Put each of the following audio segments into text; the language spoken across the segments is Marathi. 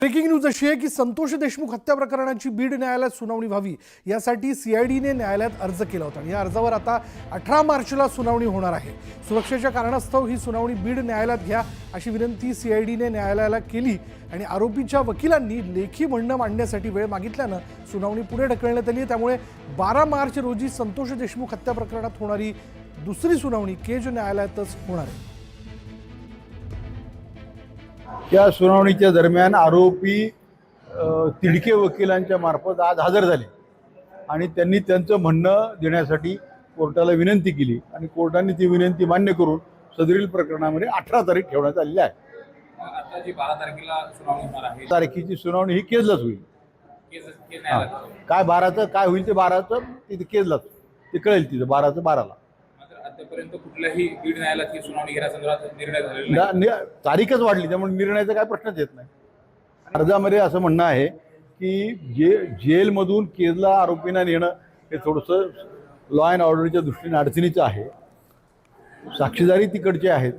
ब्रेकिंग न्यूज अशी आहे की संतोष देशमुख हत्या प्रकरणाची बीड न्यायालयात सुनावणी व्हावी यासाठी सीआयडीने न्यायालयात अर्ज केला होता आणि या अर्जावर आता 18 मार्चला सुनावणी होणार आहे। सुरक्षेच्या कारणास्तव ही सुनावणी बीड न्यायालयात घ्या अशी विनंती सीआयडीने न्यायालयाला केली आणि आरोपीच्या वकिलांनी लेखी म्हणणं मांडण्यासाठी वेळ मागितल्यानं सुनावणी पुढे ढकलण्यात आली। त्यामुळे 12 मार्च रोजी संतोष देशमुख हत्या प्रकरणात होणारी दुसरी सुनावणी केज न्यायालयातच होणार आहे। या सुनावणीच्या दरम्यान आरोपी तिडके वकिलांच्या मार्फत आज हजर झाले आणि त्यांनी त्यांचं म्हणणं देण्यासाठी कोर्टाला विनंती केली आणि कोर्टाने ती विनंती मान्य करून सदरील प्रकरणामध्ये 18 तारीख ठेवण्यात आलेली आहे। आता जी 12 तारखेला सुनावणी होणार आहे तारखेची सुनावणी ही केजलाच होईल। काय 12चं काय होईल ते 12चं तिथे केजलाच ते कळेल तिथं 12चं 12ला। आतापर्यंत कुठल्याही बीड न्यायालयात ही सुनावणी घेण्यासंदर्भात निर्णय झालेला नाही। तारीखच वाढली त्यामुळे निर्णयाचा काय प्रश्नच येत नाही। अर्जामध्ये असं म्हणणं आहे की जेलमधून केजला आरोपींना नेणं हे थोडंसं लॉ अँड ऑर्डरच्या दृष्टीने अडचणीचं आहे। साक्षीदारी तिकडचे आहेत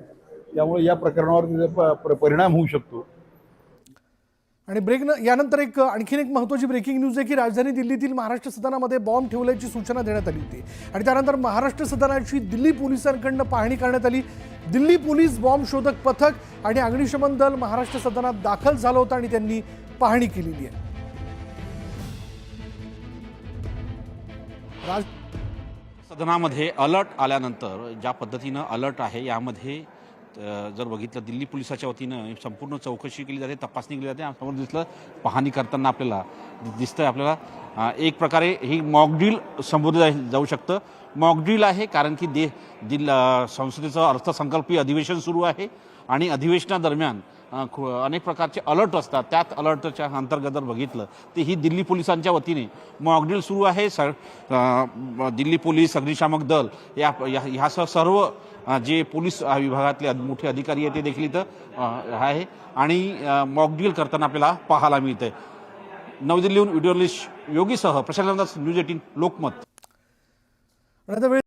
त्यामुळे या प्रकरणावर त्याचा परिणाम होऊ शकतो। आणि यानंतर आणखीन एक महत्त्वाची ब्रेकिंग न्यूज आहे की राजधानी दिल्लीतील महाराष्ट्र सदनामध्ये बॉम्ब ठेवल्याची सूचना देण्यात आली होती आणि त्यानंतर महाराष्ट्र सदनाची दिल्ली पोलिसांकडून पाहणी करण्यात आली। दिल्ली पोलीस बॉम्ब शोधक पथक आणि अग्निशमन दल महाराष्ट्र सदनात दाखल झालं होतं आणि त्यांनी पाहणी केलेली आहे। सदनामध्ये अलर्ट आल्यानंतर ज्या पद्धतीनं अलर्ट आहे यामध्ये जर बघितलं दिल्ली पोलिसाच्या वतीनं संपूर्ण चौकशी केली जाते, तपासणी केली जाते। समोर दिसलं पाहणी करताना आपल्याला दिसतंय आपल्याला एक प्रकारे ही मॉकड्रिल संबोधलं जाऊ शकतं। मॉकड्रिल आहे कारण की संसदेचं अर्थसंकल्पीय अधिवेशन सुरू आहे आणि अधिवेशनादरम्यान अनेक प्रकारचे अलर्ट असतात। त्यात अलर्टच्या अंतर्गत जर बघितलं तर ही दिल्ली पोलिसांच्या वतीने मॉकड्रिल सुरू आहे। दिल्ली पोलीस अग्निशामक दल ह्यासह सर्व जे पोलीस विभागातले मोठे अधिकारी आहेत ते देखील इथं आहे आणि मॉकड्रिल करताना आपल्याला पाहायला मिळतंय। नवी दिल्लीहून व्हिडिओ जर्नलिस्ट योगीसह प्रशांत न्यूज 18 लोकमत।